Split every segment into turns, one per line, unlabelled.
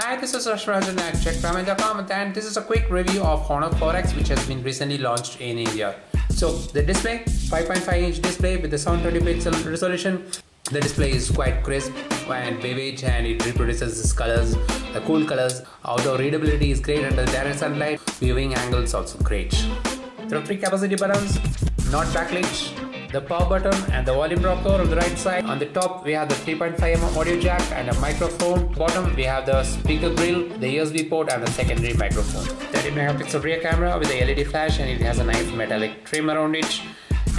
Hi, this is Rashrajan at checkramen.com and this is a quick review of Honor 4X which has been recently launched in India. So the display, 5.5-inch display with the 720 pixel resolution. The display is quite crisp and vivid and it reproduces its colors, the cool colors. Outdoor readability is great under direct sunlight. Viewing angle is also great. There are 3 capacity buttons, not backlit. The power button and the volume rocker on the right side. On the top we have the 3.5mm audio jack and a microphone. Bottom we have the speaker grill, the USB port and the secondary microphone. 30 megapixel rear camera with a LED flash and it has a nice metallic trim around it.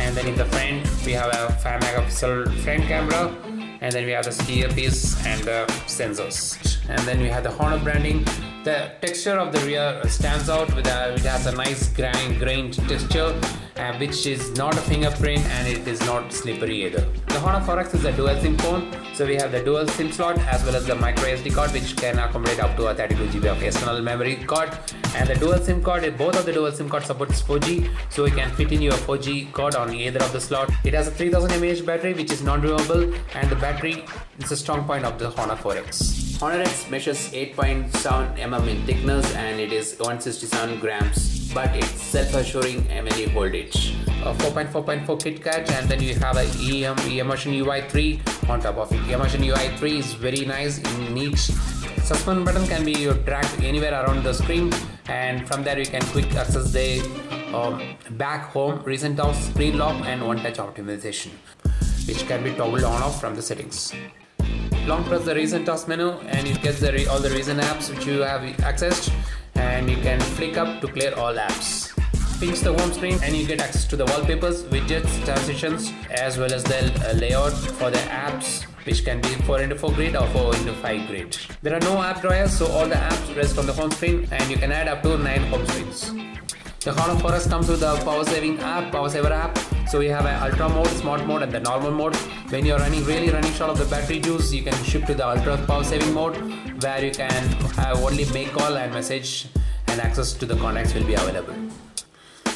And then in the front we have a 5 megapixel front camera. And then we have the earpiece and the sensors. And then we have the Honor branding. The texture of the rear stands out with it has a nice grained texture, which is not a fingerprint and it is not slippery either. The Honor 4X is a dual SIM phone, so we have the dual SIM slot as well as the micro SD card, which can accommodate up to a 32GB of external memory card. And the dual SIM card, both of the dual SIM cards supports 4G, so you can fit in your 4G card on either of the slot. It has a 3000 mAh battery, which is non-removable, and the battery is a strong point of the Honor 4X. Honor X measures 8.7mm in thickness and it is 167 grams, but it's self-assuring when you hold it. A 4.4.4 KitKat, and then you have a Immersion UI 3 on top of it. Immersion UI 3 is very nice in neat. Suspend button can be dragged anywhere around the screen, and from there you can quick access the back, home, recent off, screen lock and one-touch optimization, which can be toggled on off from the settings. Long press the recent task menu and it gets all the recent apps which you have accessed, and you can flick up to clear all apps. Pinch the home screen and you get access to the wallpapers, widgets, transitions as well as the layout for the apps, which can be 4x4 grid or 4x5 grid. There are no app drawers, so all the apps rest on the home screen and you can add up to 9 home screens. The Honor 4S comes with a power saver app. So we have an ultra mode, smart mode and the normal mode. When you're really running short of the battery juice, you can shift to the ultra power saving mode, where you can have only make call and message and access to the contacts will be available.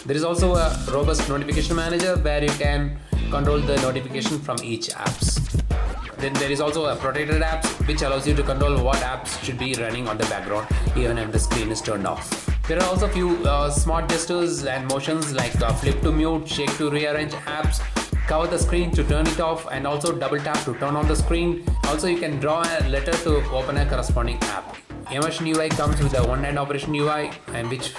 There is also a robust notification manager where you can control the notification from each apps. Then there is also a protected apps which allows you to control what apps should be running on the background even if the screen is turned off. There are also a few smart gestures and motions like flip to mute, shake to rearrange apps, cover the screen to turn it off, and also double tap to turn on the screen. Also you can draw a letter to open a corresponding app. Immersion UI comes with a one-hand operation UI, and which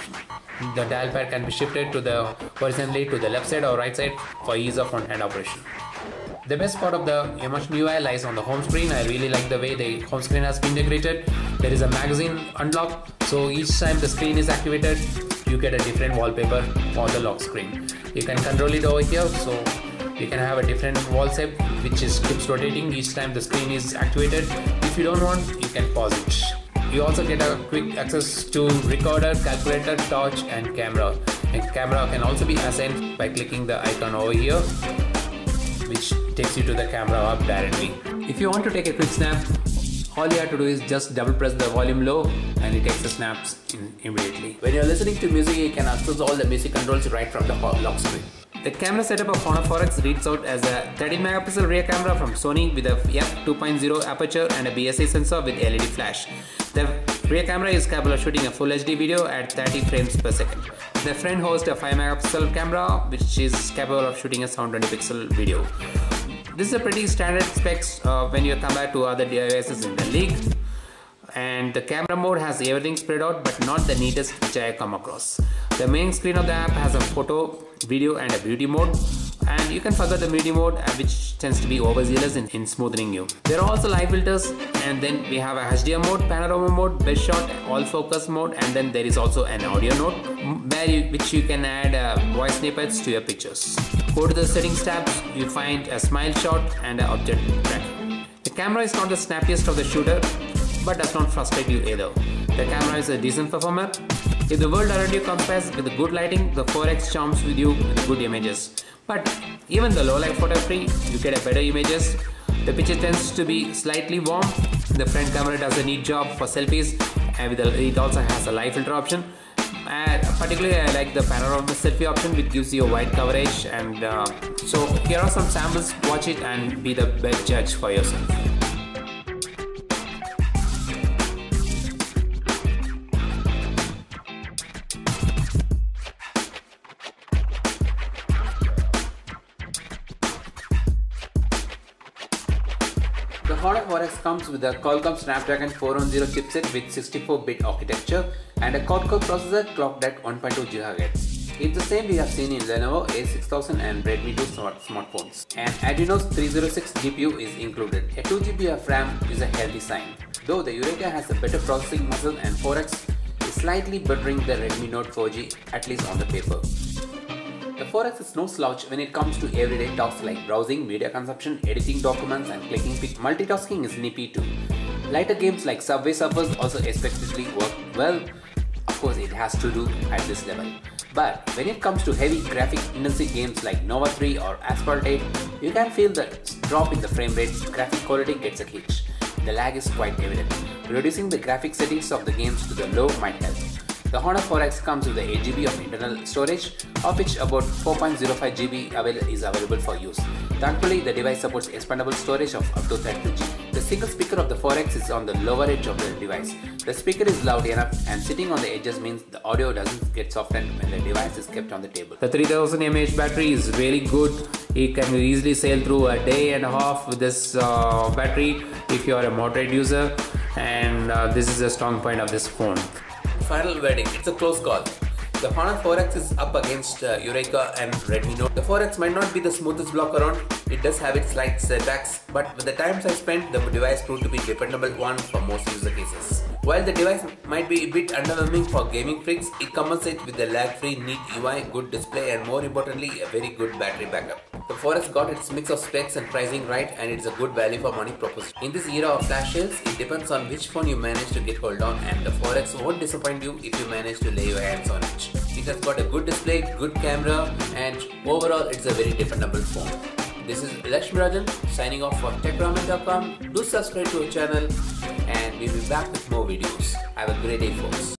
the dial pad can be shifted to the horizontally to the left side or right side for ease of one-hand operation. The best part of the Immersion UI lies on the home screen. I really like the way the home screen has been integrated. There is a magazine unlock, so each time the screen is activated, you get a different wallpaper for the lock screen. You can control it over here, so you can have a different wall shape which keeps rotating each time the screen is activated. If you don't want, you can pause it. You also get a quick access to recorder, calculator, torch and camera. And camera can also be assigned by clicking the icon over here, which takes you to the camera up directly. If you want to take a quick snap, all you have to do is just double press the volume low and it takes the snaps immediately. When you're listening to music, you can access all the music controls right from the lock screen. The camera setup of Honor 4X reads out as a 13 megapixel rear camera from Sony with a f2.0 aperture and a BSA sensor with LED flash. The rear camera is capable of shooting a full HD video at 30 frames per second. The front hosts a 5 megapixel camera which is capable of shooting a 720 pixel video. This is a pretty standard specs when you compare to other devices in the league. And the camera mode has everything spread out, but not the neatest which I have come across. The main screen of the app has a photo, video and a beauty mode, and you can forget the beauty mode, which tends to be overzealous in smoothing you. There are also live filters, and then we have a HDR mode, panorama mode, best shot, all focus mode, and then there is also an audio mode which you can add voice snippets to your pictures. Go to the settings tab, you find a smile shot and an object tracking. The camera is not the snappiest of the shooter, but does not frustrate you either. The camera is a decent performer. If the world around you compares with the good lighting, the 4X charms with you with good images. But even the low light photography, you get a better images. The picture tends to be slightly warm. The front camera does a neat job for selfies, and it also has a live filter option. And particularly I like the panorama selfie option, which gives you a wide coverage. And so here are some samples. Watch it and be the best judge for yourself. The Honor 4X comes with a Qualcomm Snapdragon 410 chipset with 64-bit architecture and a quad-core processor clocked at 1.2 GHz. It's the same we have seen in Lenovo A6000 and Redmi 2 smartphones. An Adreno 306 GPU is included. A 2 GB of RAM is a healthy sign. Though the Yureka has a better processing muscle and 4X is slightly bettering the Redmi Note 4G, at least on the paper. The 4X is no slouch when it comes to everyday tasks like browsing, media consumption, editing documents and clicking. Multitasking is nippy too. Lighter games like Subway Surfers also expectedly work well. Of course, it has to do at this level. But when it comes to heavy graphic intensive games like Nova 3 or Asphalt 8, you can feel the drop in the frame rate. Graphic quality gets a hitch. The lag is quite evident. Reducing the graphic settings of the games to the low might help. The Honor 4X comes with 8 GB of internal storage, of which about 4.05 GB is available for use. Thankfully, the device supports expandable storage of up to 32 GB. The single speaker of the 4X is on the lower edge of the device. The speaker is loud enough and sitting on the edges means the audio doesn't get softened when the device is kept on the table. The 3000 mAh battery is really good. It can easily sail through a day and a half with this battery if you are a moderate user, and this is a strong point of this phone. Final verdict, it's a close call. The Honor 4X is up against Yureka and Redmi Note. The 4X might not be the smoothest block around, it does have its slight setbacks, but with the times I spent, the device proved to be a dependable one for most user cases. While the device might be a bit underwhelming for gaming freaks, it compensates with a lag-free, neat UI, good display and more importantly, a very good battery backup. The 4X got its mix of specs and pricing right, and it's a good value for money proposition. In this era of flash sales, it depends on which phone you manage to get hold on, and the 4X won't disappoint you if you manage to lay your hands on it. It has got a good display, good camera, and overall it's a very dependable phone. This is Lakshmi Rajan signing off for TechRamen.com. Do subscribe to our channel and we'll be back with more videos. Have a great day folks.